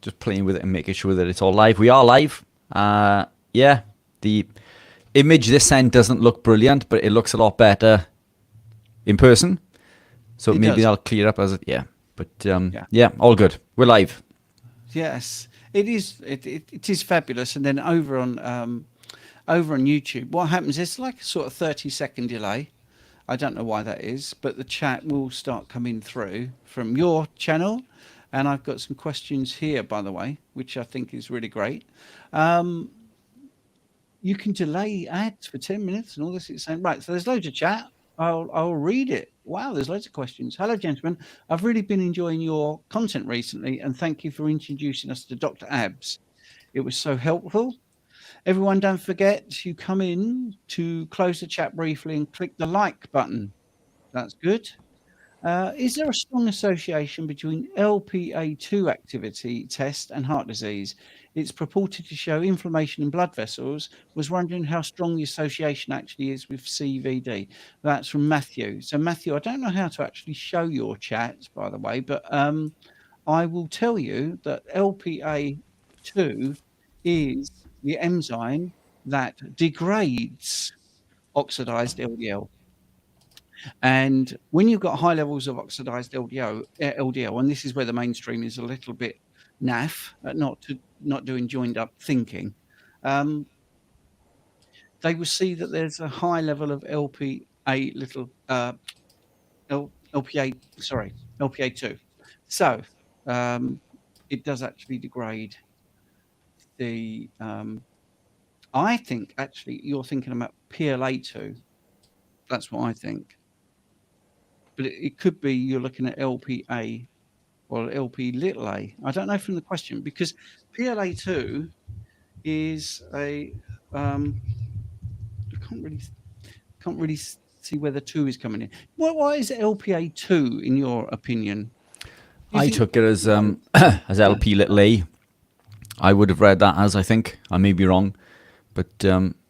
just playing with it and making sure that it's all live. We are live. Yeah, the image this end doesn't look brilliant, but it looks a lot better in person. So It maybe does. that'll clear up as it, yeah. But Yeah. yeah, all good. We're live. Yes, it is. It is fabulous. And then over on YouTube, what happens is like a sort of 30-second delay. I don't know why that is, but the chat will start coming through from your channel. And I've got some questions here, by the way, which I think is really great. Um, you can delay ads for 10 minutes and all this. It's saying, right, so there's loads of chat. I'll read it. Wow, there's loads of questions. Hello, gentlemen. I've really been enjoying your content recently, and thank you for introducing us to Dr. Abs. It was so helpful. Everyone, don't forget you come in to close the chat briefly and click the like button. That's good. Is there a strong association between LPA2 activity test and heart disease? It's purported to show inflammation in blood vessels. Was wondering how strong the association actually is with CVD. That's from Matthew. So Matthew, I don't know how to actually show your chat, by the way, but I will tell you that LPA2 is the enzyme that degrades oxidized LDL. And when you've got high levels of oxidized LDL, and this is where the mainstream is a little bit naff at not doing joined up thinking, they will see that there's a high level of LPA2. So it does actually degrade the. I think actually you're thinking about PLA2. That's what I think. But it could be you're looking at LPA or LP little a. I don't know from the question, because PLA2 is a I can't really see where the 2 is coming in. Why is LPA2 in your opinion? I took it as as LP little a. I would have read that as, I think. I may be wrong. But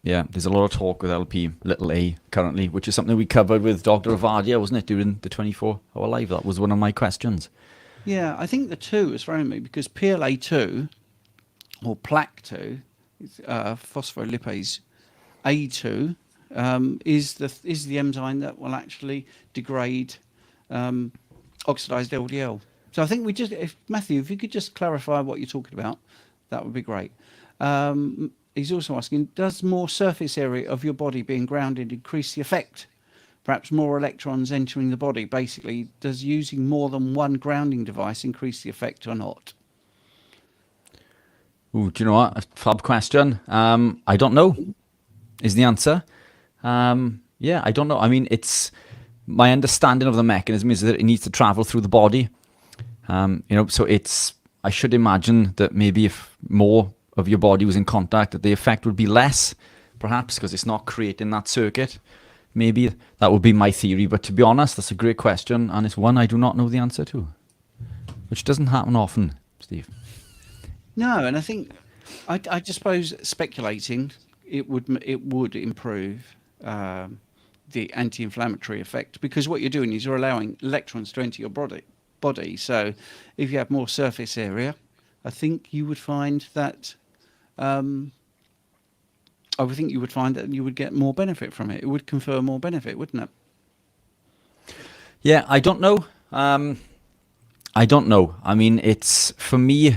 yeah, there's a lot of talk with LP little a currently, which is something we covered with Dr. Avadia, wasn't it, during the 24-hour live? That was one of my questions. Yeah, I think the 2 is thrown me because PLA2 or plaque2 phospholipase A2 is the enzyme that will actually degrade oxidized LDL. So I think Matthew, if you could just clarify what you're talking about, that would be great. He's also asking, does more surface area of your body being grounded increase the effect? Perhaps more electrons entering the body. Basically, does using more than one grounding device increase the effect or not? Ooh, do you know what? A fab question. I don't know, is the answer. Yeah, I don't know. I mean, it's my understanding of the mechanism is that it needs to travel through the body. So I should imagine that maybe if more of your body was in contact, that the effect would be less, perhaps because it's not creating that circuit. Maybe that would be my theory. But to be honest, that's a great question, and it's one I do not know the answer to, which doesn't happen often, Steve. No, and I think I just suppose speculating it would improve the anti-inflammatory effect, because what you're doing is you're allowing electrons to enter your body. So if you have more surface area, I think you would find that you would get more benefit from it. It would confer more benefit, wouldn't it? Yeah, I don't know. I don't know. I mean, it's for me.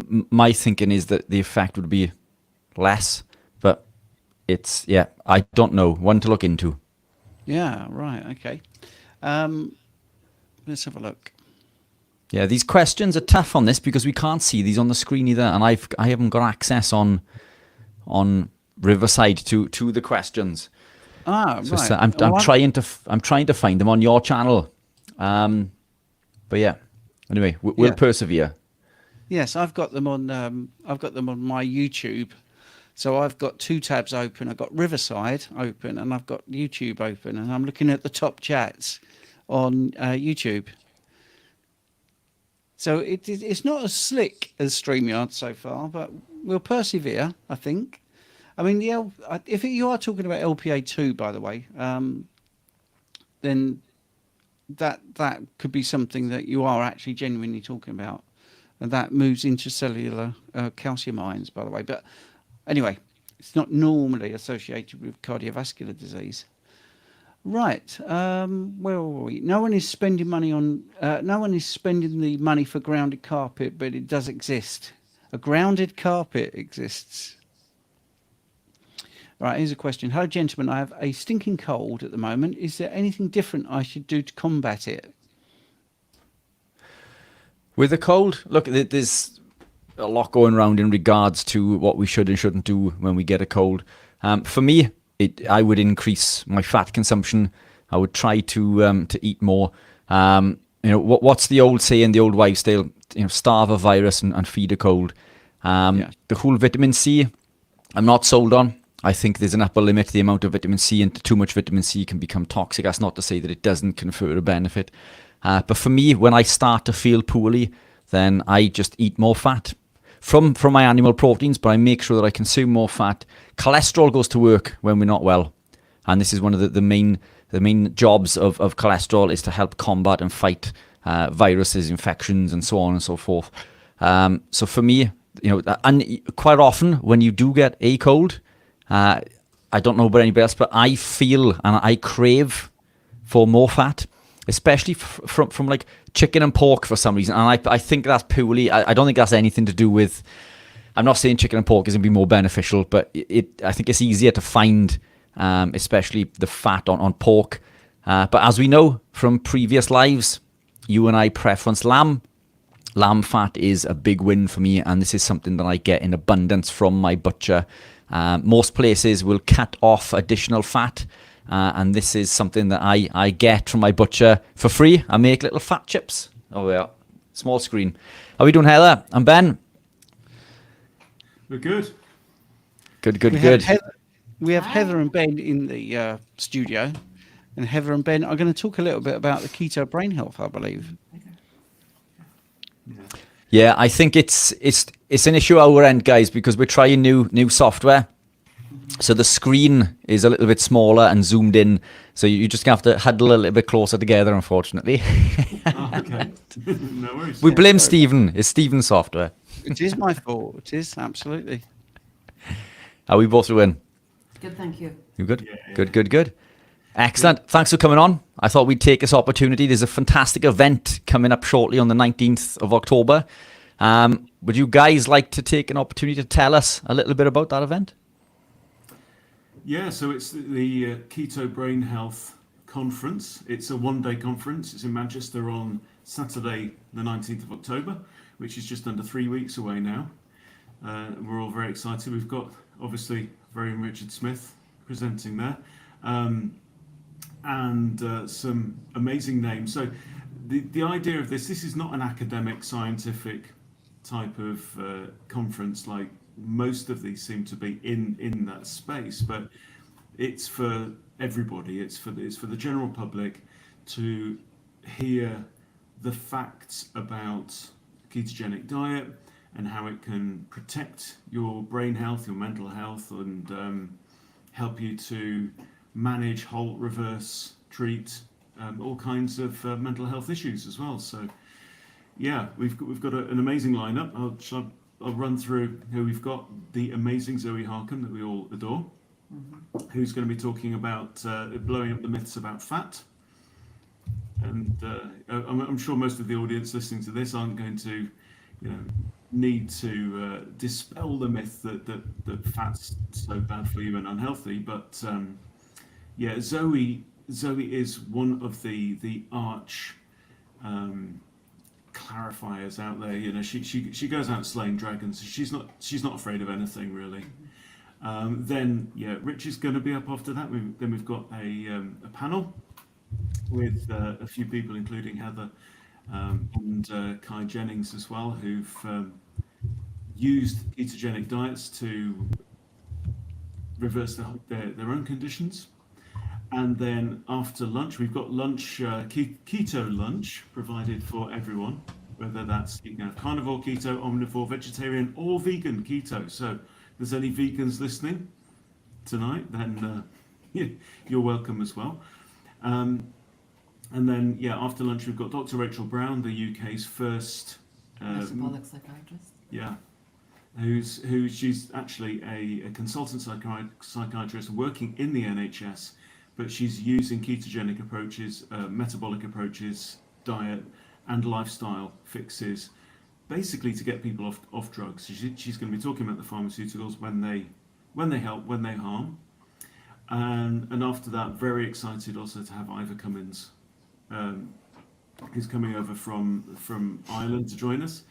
My thinking is that the effect would be less, but I don't know. One to look into. Yeah, right. Okay. Let's have a look. Yeah, these questions are tough on this because we can't see these on the screen either, and I haven't got access on Riverside to the questions. Right. I'm trying to find them on your channel, but yeah. Anyway, we'll persevere. Yes, I've got them on my YouTube. So I've got 2 tabs open. I've got Riverside open and I've got YouTube open, and I'm looking at the top chats on YouTube. So it's not as slick as StreamYard so far, but we'll persevere, I think. I mean, if you are talking about LPA2, by the way, then that could be something that you are actually genuinely talking about, and that moves intracellular calcium ions, by the way. But anyway, it's not normally associated with cardiovascular disease. Right. Where were we? No one is spending money on. No one is spending the money for grounded carpet, but it does exist. A grounded carpet exists. Right. Here's a question. Hello, gentlemen. I have a stinking cold at the moment. Is there anything different I should do to combat it? With a cold, look, there's a lot going around in regards to what we should and shouldn't do when we get a cold. For me, I would increase my fat consumption. I would try to eat more. What's the old saying, the old wives' tale? Starve a virus and feed a cold. The whole vitamin C, I'm not sold on. I think there's an upper limit to the amount of vitamin C, and too much vitamin C can become toxic. That's not to say that it doesn't confer a benefit. But for me, when I start to feel poorly, then I just eat more fat from my animal proteins, but I make sure that I consume more fat. Cholesterol goes to work when we're not well. And this is one of the main jobs of cholesterol, is to help combat and fight viruses, infections, and so on and so forth. So for me, and quite often when you do get a cold, I don't know about anybody else, but I feel and I crave for more fat, especially from like chicken and pork for some reason. And I think that's purely, I don't think that's anything to do with, I'm not saying chicken and pork is going to be more beneficial, but I think it's easier to find, especially the fat on pork. But as we know from previous lives, you and I preference lamb. Lamb fat is a big win for me, and this is something that I get in abundance from my butcher. Most places will cut off additional fat, and this is something that I get from my butcher for free. I make little fat chips. Oh yeah, small screen. How are we doing, Heather and Ben? We're good. Good. We have Heather and Ben in the studio, and Heather and Ben are going to talk a little bit about the keto brain health, I believe. Yeah, I think it's an issue at our end, guys, because we're trying new software. So the screen is a little bit smaller and zoomed in. So you just have to huddle a little bit closer together, unfortunately. Okay. No worries. We blame Stephen. It's Stephen's software. It is my fault. It is, absolutely. Are we both doing? Good, thank you. You good? Yeah. Good. Excellent. Yeah. Thanks for coming on. I thought we'd take this opportunity. There's a fantastic event coming up shortly on the 19th of October. Would you guys like to take an opportunity to tell us a little bit about that event? Yeah, so it's the Keto Brain Health Conference. It's a one-day conference. It's in Manchester on Saturday, the 19th of October, which is just under 3 weeks away now. We're all very excited. We've got, obviously, very Richard Smith presenting there, and some amazing names. So the idea of this is not an academic, scientific type of conference like most of these seem to be in that space, but it's for everybody. It's for the general public to hear the facts about ketogenic diet and how it can protect your brain health, your mental health, and help you to manage, halt, reverse, treat all kinds of mental health issues as well. So yeah, we've got an amazing lineup. I'll run through who we've got. The amazing Zoe Harkin that we all adore, who's going to be talking about blowing up the myths about fat. And I'm sure most of the audience listening to this aren't going to, need to dispel the myth that fat's so bad for you and unhealthy. But yeah, Zoe is one of the arch clarifiers out there. She goes out slaying dragons. She's not afraid of anything really. Then Rich is going to be up after that. Then we've got a panel with a few people, including Heather and Kai Jennings as well, who've used ketogenic diets to reverse their own conditions. And then after lunch, we've got lunch, keto lunch provided for everyone, whether that's carnivore, keto, omnivore, vegetarian, or vegan keto. So if there's any vegans listening tonight, then you're welcome as well. And then, yeah, after lunch, we've got Dr. Rachel Brown, the UK's first, Metabolic psychiatrist. yeah, she's actually a consultant psychiatrist working in the NHS, but she's using ketogenic approaches, metabolic approaches, diet, and lifestyle fixes, basically to get people off drugs. She's going to be talking about the pharmaceuticals when they help, when they harm. And after that, very excited also to have Ivor Cummins, who's coming over from Ireland to join us.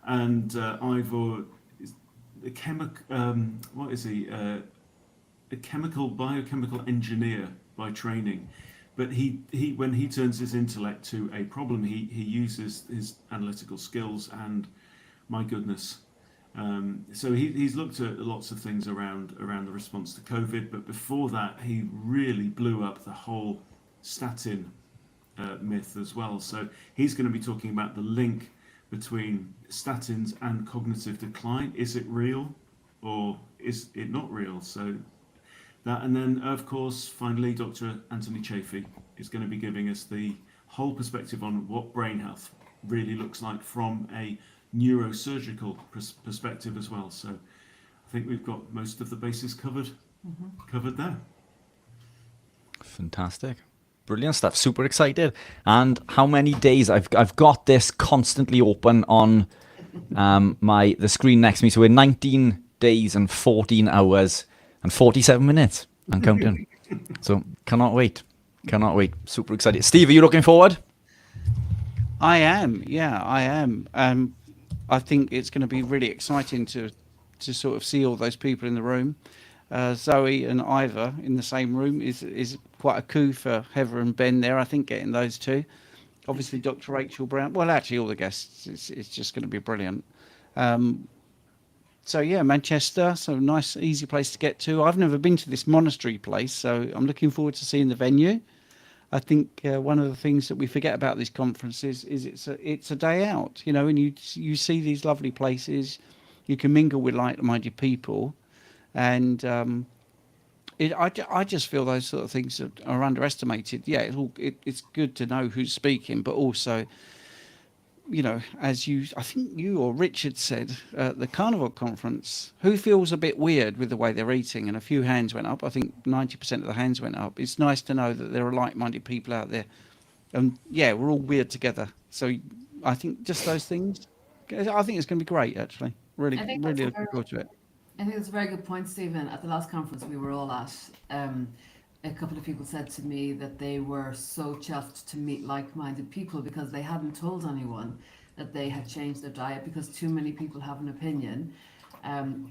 And Ivor is what is he? A biochemical engineer by training. But he when he turns his intellect to a problem, he uses his analytical skills, and my goodness. So he's looked at lots of things around the response to COVID, but before that, he really blew up the whole statin myth as well. So he's going to be talking about the link between statins and cognitive decline. Is it real, or is it not real? So that, and then of course, finally, Dr. Anthony Chafee is going to be giving us the whole perspective on what brain health really looks like from a neurosurgical perspective as well. So I think we've got most of the bases covered there. Fantastic. Brilliant stuff. Super excited. And how many days I've got this constantly open on the screen next to me. So we're 19 days and 14 hours and 47 minutes and counting. So cannot wait. Super excited. Steve, are you looking forward? I am. Yeah, I am. I think it's going to be really exciting to sort of see all those people in the room. Zoe and Ivor in the same room is quite a coup for Heather and Ben there. I think getting those two. Obviously, Dr. Rachel Brown. Well, actually, all the guests. It's just going to be brilliant. So yeah, Manchester. So nice, easy place to get to. I've never been to this monastery place, so I'm looking forward to seeing the venue. I think one of the things that we forget about these conferences is it's a day out, you know, and you see these lovely places, you can mingle with like-minded people, and I just feel those sort of things are underestimated. Yeah, it's good to know who's speaking, but also, you know, I think you or Richard said at the Carnivore conference, who feels a bit weird with the way they're eating? And a few hands went up. I think 90% of the hands went up. It's nice to know that there are like-minded people out there. And yeah, we're all weird together. So I think just those things, I think it's going to be great, actually. Really looking forward to it. I think it's a very good point, Stephen. At the last conference we were all at, a couple of people said to me that they were so chuffed to meet like-minded people because they hadn't told anyone that they had changed their diet, because too many people have an opinion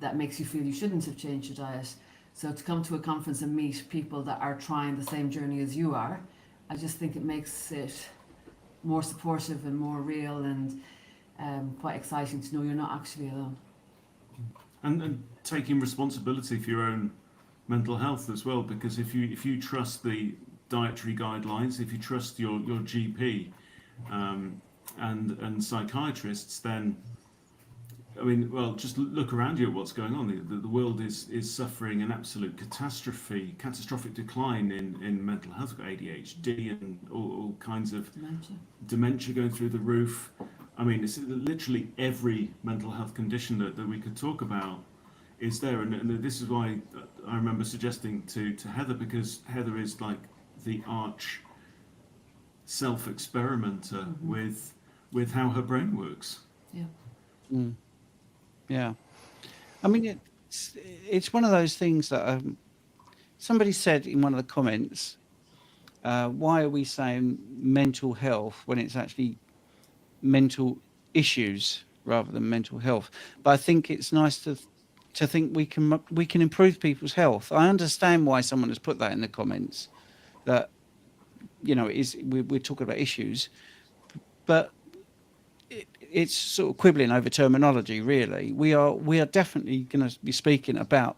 that makes you feel you shouldn't have changed your diet. So to come to a conference and meet people that are trying the same journey as you are, I just think it makes it more supportive and more real, and quite exciting to know you're not actually alone. And taking responsibility for your own mental health as well, because if you trust the dietary guidelines, if you trust your GP and psychiatrists, then I mean, well, just look around you at what's going on. The world is suffering an absolute catastrophic decline in mental health. We've got ADHD and all kinds of dementia going through the roof. I mean, it's literally every mental health condition that we could talk about is there, and this is why I remember suggesting to Heather, because Heather is like the arch self-experimenter with how her brain works. Yeah. Yeah. I mean, it's one of those things that somebody said in one of the comments, why are we saying mental health when it's actually mental issues rather than mental health? But I think it's nice to think we can improve people's health. I understand why someone has put that in the comments, that, you know, we're talking about issues, but it's sort of quibbling over terminology, really. We are definitely going to be speaking about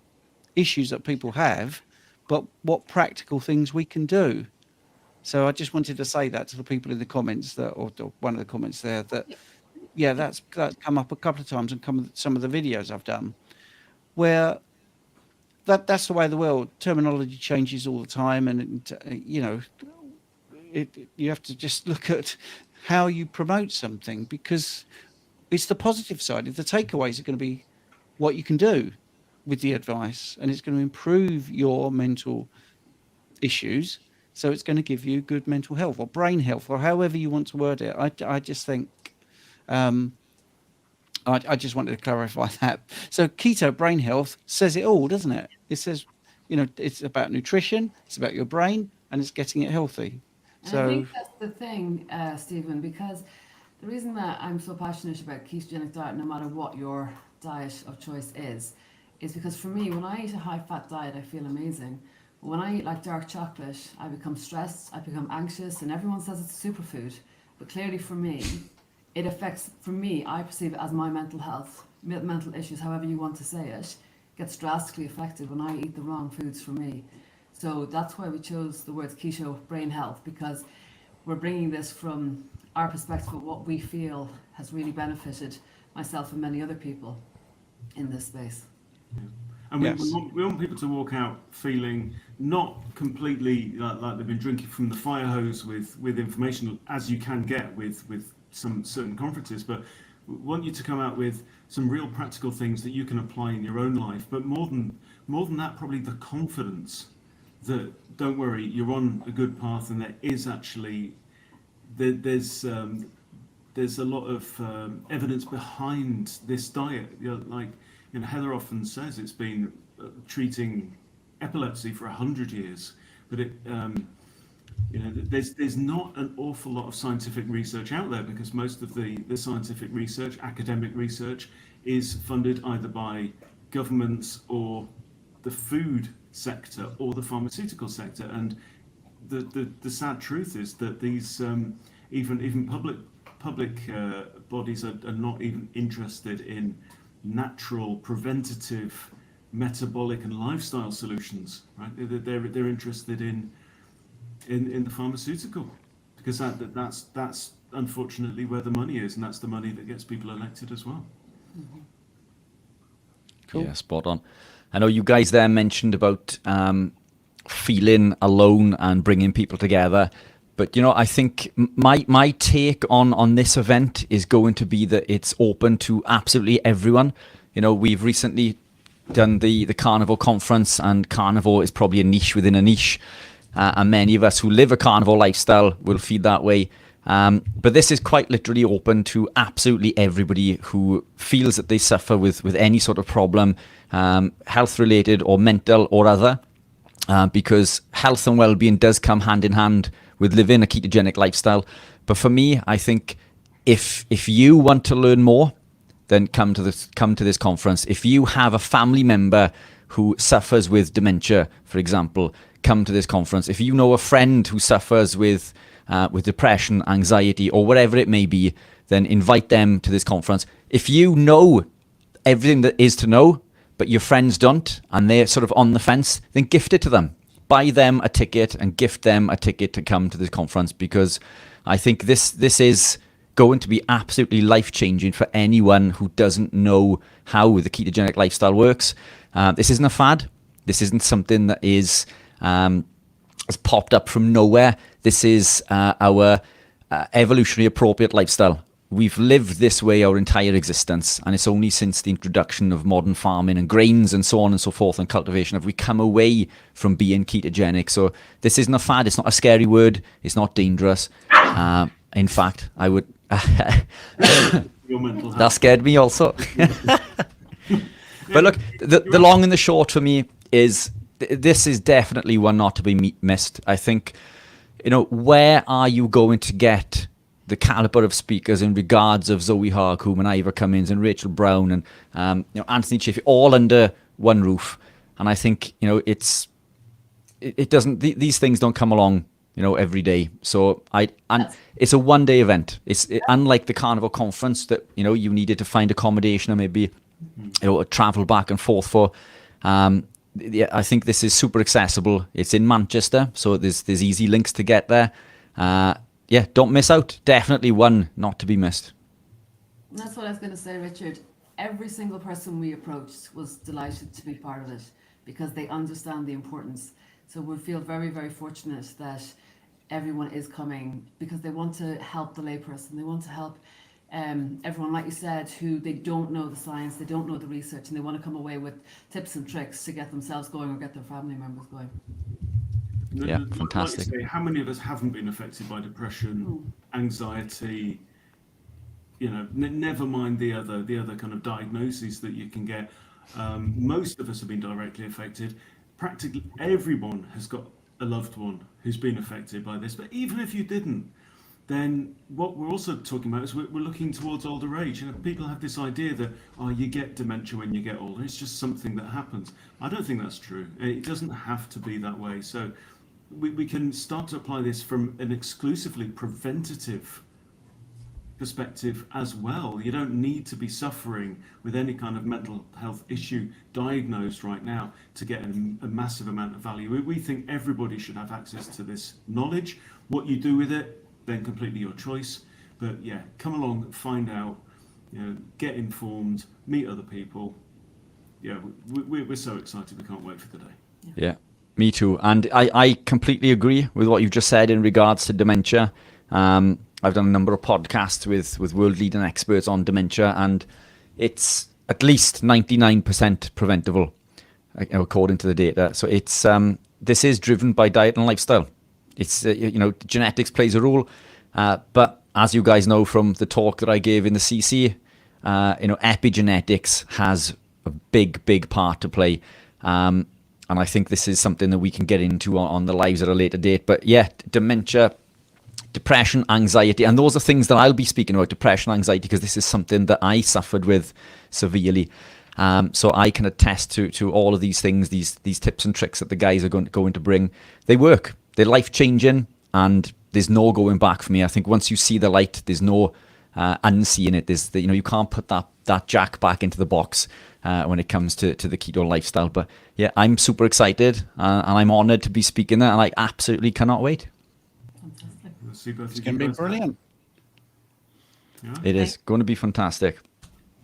issues that people have, but what practical things we can do. So I just wanted to say that to the people in the comments, or one of the comments there, that yeah, that's come up a couple of times, and some of the videos I've done, where that's the way of the world. Terminology changes all the time, and you know, you have to just look at how you promote something, because it's the positive side. If the takeaways are going to be what you can do with the advice, and it's going to improve your mental issues. So it's going to give you good mental health or brain health, or however you want to word it. I just think, I just wanted to clarify that. So keto brain health says it all, doesn't it? It says, it's about nutrition, it's about your brain, and it's getting it healthy. And I think that's the thing, Stephen, because the reason that I'm so passionate about ketogenic diet, no matter what your diet of choice is because for me, when I eat a high-fat diet, I feel amazing. But when I eat like dark chocolate, I become stressed, I become anxious, and everyone says it's a superfood. But clearly for me, it affects, I perceive it as my mental health, mental issues, however you want to say it, gets drastically affected when I eat the wrong foods for me. So that's why we chose the words keto brain health, because we're bringing this from our perspective of what we feel has really benefited myself and many other people in this space. Yeah. And we want people to walk out feeling not completely like they've been drinking from the fire hose with information, as you can get with some certain conferences, but we want you to come out with some real practical things that you can apply in your own life. But more than that, probably the confidence that, don't worry, you're on a good path, and there is actually there's a lot of evidence behind this diet. Heather often says it's been treating epilepsy for 100 years, but there's not an awful lot of scientific research out there, because most of the scientific research, academic research, is funded either by governments or the food sector or the pharmaceutical sector. And the sad truth is that these even public bodies are not even interested in natural, preventative, metabolic and lifestyle solutions, right? They're interested in the pharmaceutical, because that's unfortunately where the money is, and that's the money that gets people elected as well. Mm-hmm. Cool. Yeah, spot on. I know you guys there mentioned about feeling alone and bringing people together. But, I think my take on this event is going to be that it's open to absolutely everyone. We've recently done the Carnivore conference, and carnivore is probably a niche within a niche. And many of us who live a carnivore lifestyle will feel that way. But this is quite literally open to absolutely everybody who feels that they suffer with any sort of problem, health related or mental or other, because health and well-being does come hand in hand with living a ketogenic lifestyle. But for me, I think if you want to learn more, then come to this conference. If you have a family member who suffers with dementia, for example, come to this conference. If you know a friend who suffers with depression, anxiety, or whatever it may be, then invite them to this conference. If you know everything that is to know, but your friends don't, and they're sort of on the fence, then gift it to them. Buy them a ticket and gift them a ticket to come to this conference, because I think this is going to be absolutely life-changing for anyone who doesn't know how the ketogenic lifestyle works. This isn't a fad. This isn't something that has popped up from nowhere. This is our evolutionary appropriate lifestyle. We've lived this way our entire existence, and it's only since the introduction of modern farming and grains and so on and so forth and cultivation have we come away from being ketogenic. So this isn't a fad. It's not a scary word. It's not dangerous. In fact, I would... that scared me also. But look, the long and the short for me is this is definitely one not to be missed. I think, where are you going to get the caliber of speakers in regards of Zoe Harcoom and Ivor Cummins and Rachel Brown and Anthony Chaffee, all under one roof? And I think it doesn't. These things don't come along every day. So it's a one-day event. It's unlike the Carnivore conference that you needed to find accommodation or maybe travel back and forth for. I think this is super accessible. It's in Manchester, so there's easy links to get there. Don't miss out. Definitely one not to be missed. That's what I was going to say, Richard. Every single person we approached was delighted to be part of it because they understand the importance. So we feel very, very fortunate that everyone is coming because they want to help the layperson. They want to help everyone, like you said, who they don't know the science, they don't know the research, and they want to come away with tips and tricks to get themselves going or get their family members going. Yeah, Like you fantastic. say, how many of us haven't been affected by depression, anxiety? You know, never mind the other kind of diagnoses that you can get. Most of us have been directly affected. Practically everyone has got a loved one who's been affected by this. But even if you didn't, then what we're also talking about is we're looking towards older age. You know, people have this idea that, oh, you get dementia when you get older. It's just something that happens. I don't think that's true. It doesn't have to be that way. So we can start to apply this from an exclusively preventative perspective as well. You don't need to be suffering with any kind of mental health issue diagnosed right now to get a massive amount of value. We think everybody should have access to this knowledge. What you do with it, then completely your choice. But yeah, come along, find out, you know, get informed, meet other people. Yeah, we're so excited. We can't wait for the day. Yeah, me too. And I completely agree with what you've just said in regards to dementia. I've done a number of podcasts with world leading experts on dementia, and it's at least 99% preventable, according to the data. So it's this is driven by diet and lifestyle. It's you know, genetics plays a role, but as you guys know from the talk that I gave in the CC, you know, epigenetics has a big part to play. And I think this is something that we can get into on the lives at a later date. But yeah, dementia, depression, anxiety, and those are things that I'll be speaking about, depression, anxiety, because this is something that I suffered with severely. So I can attest to all of these things, these tips and tricks that the guys are going to bring. They work. They're life-changing, and there's no going back for me. I think once you see the light, there's no unseeing it. You know, you can't put that jack back into the box when it comes to the keto lifestyle. But yeah, I'm super excited, and I'm honoured to be speaking there, and I absolutely cannot wait. Fantastic. We'll see both It's of going you to be guys there. brilliant. Yeah. It is going to be fantastic.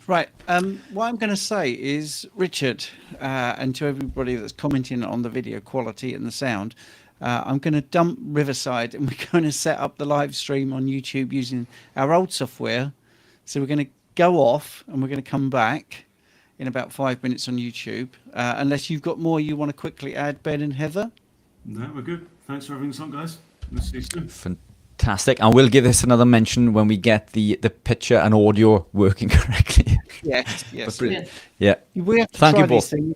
Right. What I'm going to say is, Richard, and to everybody that's commenting on the video quality and the sound, I'm going to dump Riverside and we're going to set up the live stream on YouTube using our old software. So we're going to go off and we're going to come back in about 5 minutes on YouTube. Unless you've got more you want to quickly add, Ben and Heather. No, we're good. Thanks for having us on, guys. We'll see you soon. Fantastic. And we'll give this another mention when we get the picture and audio working correctly. Yes. Yes. Yeah. We have to Thank try you both. these things.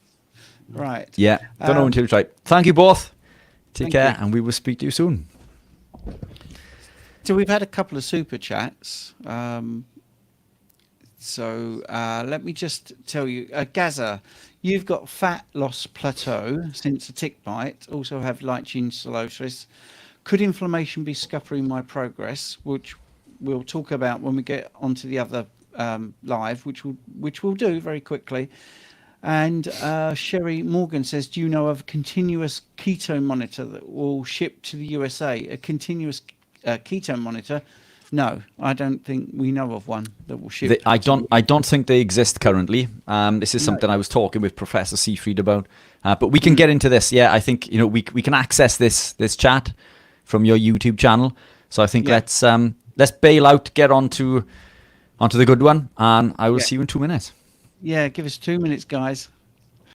Right. Yeah. Don't know until we try. Thank you both. Take Thank care, you. and we will speak to you soon. So we've had a couple of super chats. So let me just tell you, Gaza, you've got fat loss plateau since a tick bite. Also have light chain cirrhosis. Could inflammation be scuppering my progress? Which we'll talk about when we get onto the other live, which we'll do very quickly. And Sherry Morgan says, do you know of a continuous keto monitor that will ship to the USA? A continuous keto monitor? No, I don't think we know of one that will ship. I don't think they exist currently. This is something I was talking with Professor Seafried about. But we can get into this. Yeah, I think we can access this chat from your YouTube channel. So I think let's bail out, get onto the good one, and I will see you in 2 minutes. Yeah, give us 2 minutes, guys.